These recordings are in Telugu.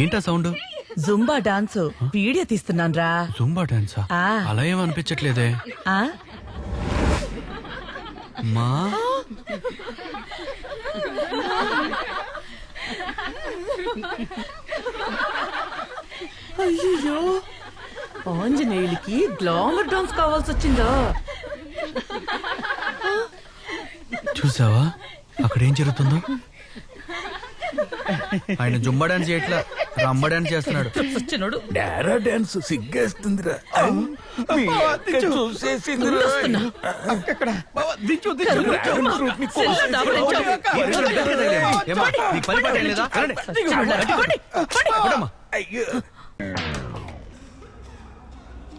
ఏంటా సౌండ్? జుంబా డాన్స్ వీడియో తీస్తున్నాను రా. జుంబా డాన్సా? అలా ఏం అనిపించట్లేదే. మా అయ్యో, ఆంజనేయులకి గ్లామర్ డాన్స్ కావాల్సి వచ్చిందా? చూసావా అక్కడ ఏం జరుగుతుందో? ఆయన జుంబా డాన్స్ చేయట్లా, రంబ డాన్స్ చేస్తున్నాడు. వచ్చినాడు డారా dance సిగ్గేస్తుందిరా. చూసేసిందిరా.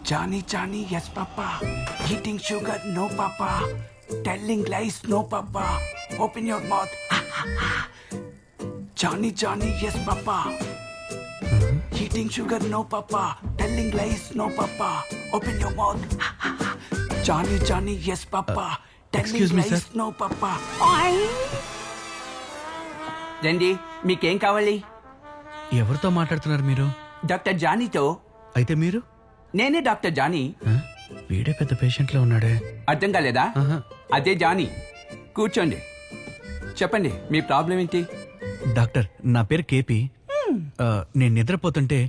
Johnny, Johnny, yes, Papa. Eating sugar, no, Papa. Telling lies, no, Papa. Open your mouth. Johnny, Johnny, yes, Papa. Eating sugar, no, Papa. Telling lies, no, Papa. Open your mouth. Johnny, Johnny, yes, Papa. Telling excuse me, lies, sir. no, Papa. రండి, మీకేం కావాలి? ఎవరితో మాట్లాడుతున్నారు మీరు? డాక్టర్ జానీతో. అయితే మీరు? నేనే డాక్టర్ జానీ. వీడే పెద్ద పేషెంట్ లో ఉన్నాడే. అర్థం కాలేదా? అదే జానీ. కూర్చోండి, చెప్పండి మీ ప్రాబ్లం ఏంటి? డాక్టర్, నా పేరు కేపీ. నేను నిద్రపోతుంటే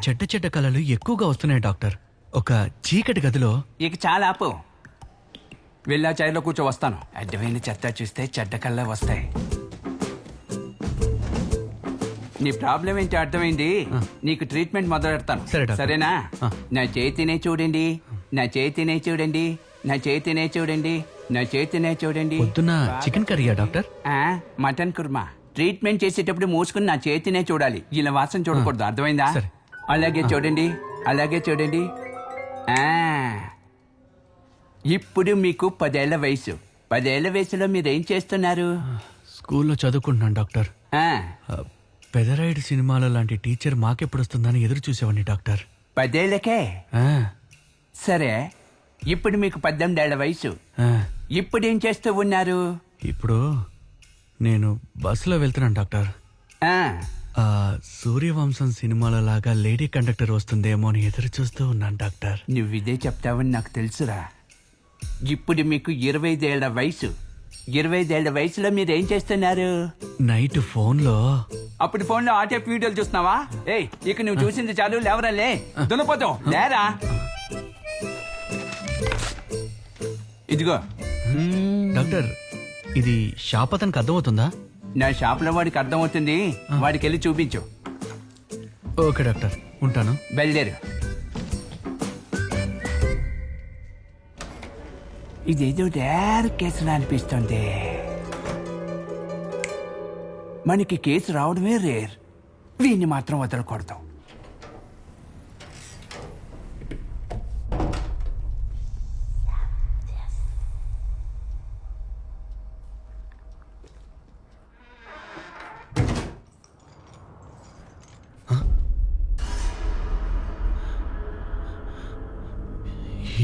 చెడ్డ చెడ్డ కళలు ఎక్కువగా వస్తున్నాయి డాక్టర్. ఒక చీకటి గదిలో. ఇక చాలా ఆపు. వెళ్ళా చైర్లో కూర్చో, వస్తాను. అడ్డమైన చెత్త చూస్తే చెడ్డ కళ్ళ వస్తాయి. నీ ప్రాబ్లం ఏంటి అర్థమైంది. నీకు ట్రీట్మెంట్ మొదలు పెడతాను. సరే డాక్టర్. సరేనా? నా చేతినే చూడండి, నా చేతినే చూడండి, నా చేతినే చూడండి, నా చేతినే చూడండి. పొద్దున్న చికెన్ కర్రీయా డాక్టర్? మటన్ కుర్మా. ట్రీట్మెంట్ చేసేటప్పుడు మూసుకుని నా చేతినే చూడాలి, ఇలా వాసన చూడకూడదు. అర్థమైందా? సరే. అలాగే చూడండి, అలాగే చూడండి. ఇప్పుడు మీకు 10 ఏళ్ల వయసు. 10 ఏళ్ల వయసులో మీరేం చేస్తున్నారు? స్కూల్లో చదువుకుంటున్నాను డాక్టర్. పెదరాయుడు సినిమాలో లాంటి టీచర్ మాకెప్పుడు వస్తుందని ఎదురు చూసేవాడిని డాక్టర్. 10 ఏళ్లకే? సరే, ఇప్పుడు మీకు 18 ఏళ్ల వయసు. ఇప్పుడు ఏం చేస్తూ ఉన్నారు? ఇప్పుడు నేను బస్సులో వెళ్తున్నాను డాక్టర్. సూర్యవంశం సినిమాలో లాగా లేడీ కండక్టర్ వస్తుందేమో అని ఎదురు చూస్తూ ఉన్నాను డాక్టర్. నువ్వు ఇదే చెప్తావని నాకు తెలుసురా. ఇప్పుడు మీకు 25 ఏళ్ల వయసు. 25 ఏళ్ల వయసులో మీరు ఏం చేస్తున్నారు? నైట్ ఫోన్లో. అప్పుడు ఫోన్లో ఆటే వీడియోలు చూస్తున్నావా? ఏయ్, ఇక నువ్వు చూసింది చాలు, లేవరా, లే, దున్నపోతావు, లేరా. ఇదిగో డాక్టర్, ఇది షాప్ అతనికి అర్థమవుతుందా? నా షాప్లో వాడికి అర్థమవుతుంది. వాడికి వెళ్ళి చూపించు. ఓకే డాక్టర్, ఉంటాను. బయలుదేరు. ఇదేదో రేర్ కేసులా అనిపిస్తుంది. మనకి కేసు రావడమే రేర్. వీడిని మాత్రం వదలకూడదు.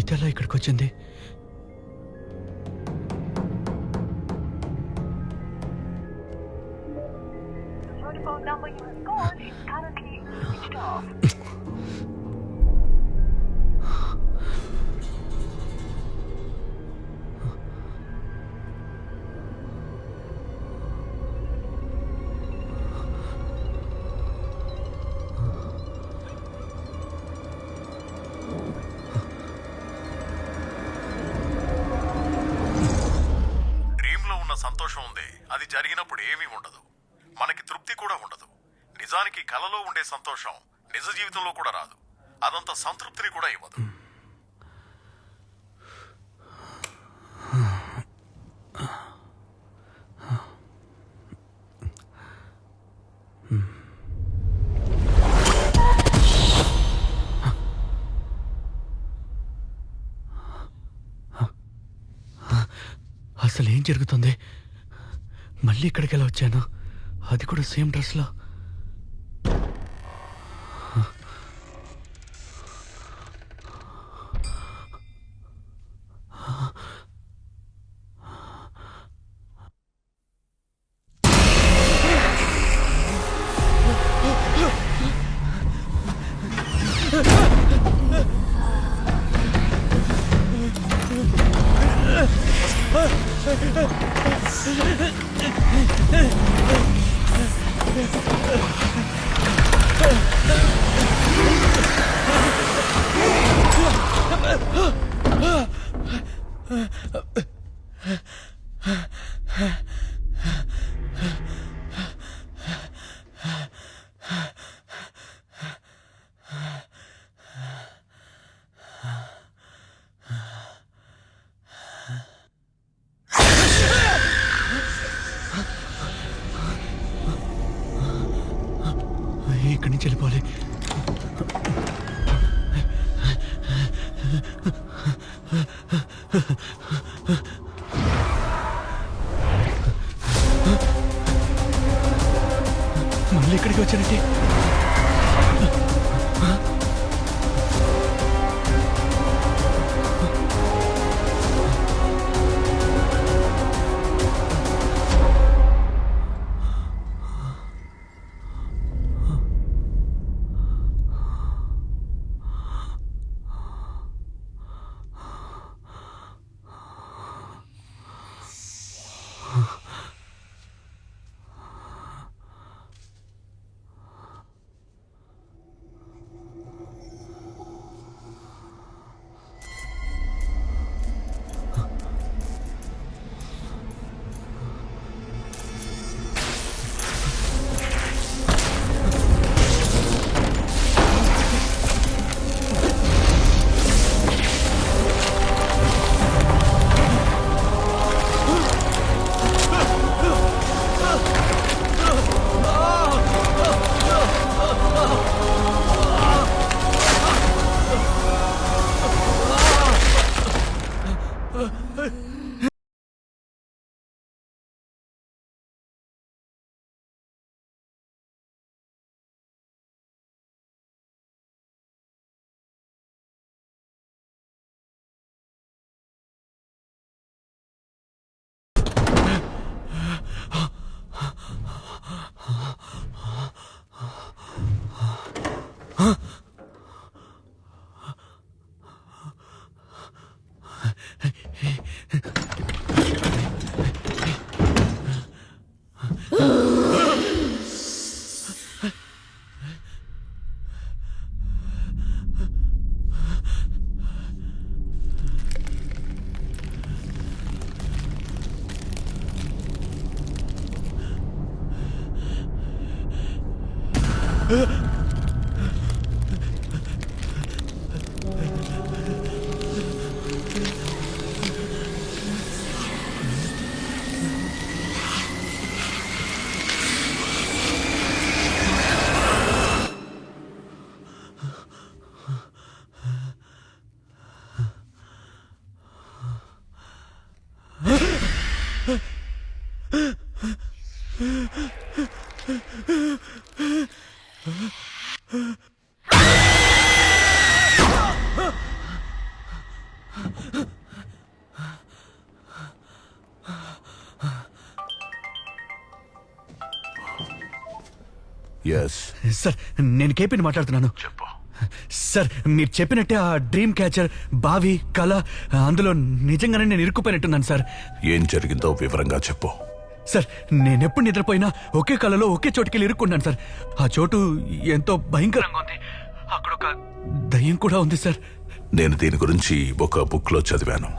ఇదెలా ఇక్కడికి వచ్చింది? number you have called is currently switched off. డ్రీమ్లో ఉన్న సంతోషం ఉంది, అది జరిగినప్పుడు ఏమీ ఉండదు, మనకి తృప్తి కూడా ఉండదు. నిజానికి కలలో ఉండే సంతోషం నిజ జీవితంలో కూడా రాదు, అదంత సంతృప్తిని కూడా ఇవ్వదు. అసలు ఏం జరుగుతుంది? మళ్ళీ ఇక్కడికి ఎలా వచ్చాను? అది కూడా సేమ్ డ్రెస్లో. ఇక్కడి నుంచి వెళ్ళిపోవాలి. మళ్ళీ ఇక్కడికి వచ్చానంటే సార్, నేను కేపీని మాట్లాడుతున్నాను. చెప్పు. సార్, మీరు చెప్పినట్టే ఆ డ్రీమ్ క్యాచర్, బావి, కళ, అందులో నిజంగానే నేను ఇరుక్కుపోయినట్టున్నాను సార్. ఏం జరిగిందో వివరంగా చెప్పు. సార్, నేనెప్పుడు నిద్రపోయినా ఒకే కళలో ఒకే చోటుకెళ్ళి ఇరుక్కున్నాను సార్. ఆ చోటు ఎంతో భయంకరంగా ఉంది. అక్కడ ఒక దయ్యం కూడా ఉంది సార్. నేను దీని గురించి ఒక బుక్ లో చదివాను.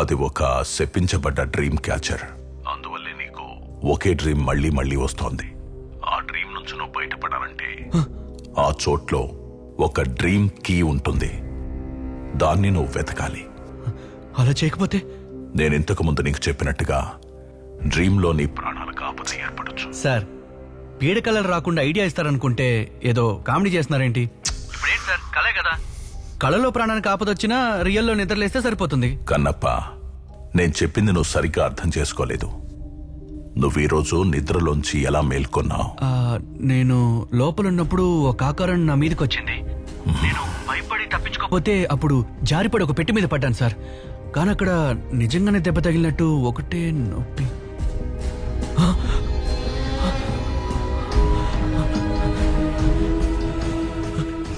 అది ఒక శపించబడ్డ డ్రీమ్ క్యాచర్. అందువల్లే నీకు ఒకే డ్రీమ్ మళ్ళీ మళ్ళీ వస్తోంది. ఆ డ్రీమ్ నుంచి నువ్వు బయటపడాలంటే ఆ చోట్లో ఒక డ్రీమ్ కీ ఉంటుంది. దాన్ని నువ్వు వెతకాలి. అలా చేయకపోతే? నేను ఇంతకు ముందు నీకు చెప్పినట్టుగా డ్రీమ్ లో నీ ప్రాణాలకు ఆపద ఏర్పడచ్చు. సార్, పీడ కళలు రాకుండా ఐడియా ఇస్తారనుకుంటే ఏదో కామెడీ చేస్తున్నారేంటి? ఇప్పుడేంటి సార్, కళే కదా. కళలో ప్రాణానికి ఆపదొచ్చినా రియల్లో నిద్రలేస్తే సరిపోతుంది. కన్నప్ప, నేను చెప్పింది నువ్వు సరిగ్గా అర్థం చేసుకోలేదు. నువ్వు ఈరోజు నిద్రలోంచి ఎలా మేల్కొన్నావు? నేను లోపలున్నప్పుడు ఒక ఆకారం నా మీదకి వచ్చింది. నేను భయపడి తప్పించుకోకపోతే అప్పుడు జారిపడి ఒక పెట్టి మీద పడ్డాను సార్. కానీ అక్కడ నిజంగానే దెబ్బ తగిలినట్టు ఒకటే నొప్పి.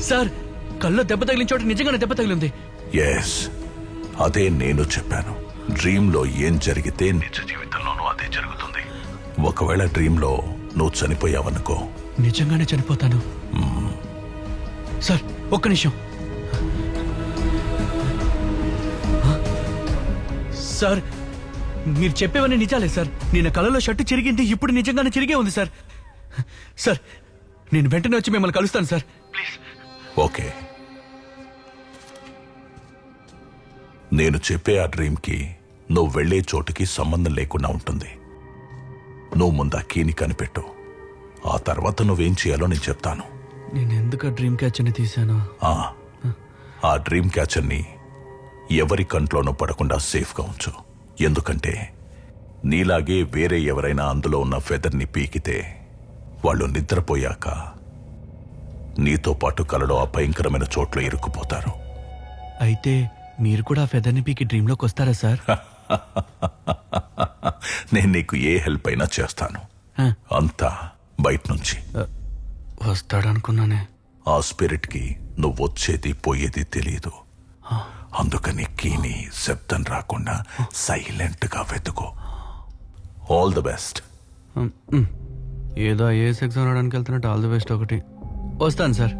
సార్, కళ్ళలో దెబ్బ తగిలిన చోట నిజంగానే దెబ్బ తగిలింది. ఎస్, అదే నేను చెప్పాను. డ్రీమ్ లో ఏం జరిగితే నిజ జీవితంలోనూ అదే జరుగుతుంది. ఒకవేళ డ్రీంలో నువ్వు చనిపోయావనుకో, నిజంగానే చనిపోతాను. సార్ ఒక్క నిమిషం. సార్ మీరు చెప్పేవన్నీ నిజాలే సార్. నేను కలలో షర్టు చిరిగింది, ఇప్పుడు నిజంగానే చిరిగే ఉంది సార్. సార్ నేను వెంటనే వచ్చి మిమ్మల్ని కలుస్తాను సార్, ప్లీజ్. ఓకే. నేను చెప్పే ఆ డ్రీమ్కి నువ్వు వెళ్లే చోటుకి సంబంధం లేకుండా ఉంటుంది. నువ్వు ముందు ఆ కీని కనిపెట్టు. ఆ తర్వాత నువ్వేం చేయాలో నేను చెప్తాను. నేను ఎందుకు ఆ డ్రీమ్ క్యాచర్ని తీశాను? ఆ డ్రీమ్ క్యాచర్ని ఎవరి కంట్లోనూ పడకుండా సేఫ్గా ఉంచు. ఎందుకంటే నీలాగే వేరే ఎవరైనా అందులో ఉన్న ఫెదర్ని పీకితే వాళ్ళు నిద్రపోయాక నీతో పాటు కలలో ఆ భయంకరమైన చోట్ల ఇరుక్కుపోతారు. అయితే మీరు కూడా ఆ ఫెదర్ని పీకి డ్రీమ్లోకి వస్తారా సార్? నేను నీకు ఏ హెల్ప్ అయినా చేస్తాను. అంతా బయట నుంచి. వస్తాడనుకున్నానే. ఆ స్పిరిట్కి నువ్వు వచ్చేది పోయేది తెలియదు. అందుకని కీని శబ్దం రాకుండా సైలెంట్గా వెతుకో. All the best. ఏదో ఐఏఎస్ ఎగ్జామ్ రావడానికి వెళ్తున్నట్టు ఆల్ ది బెస్ట్ ఒకటి. వస్తాను సార్.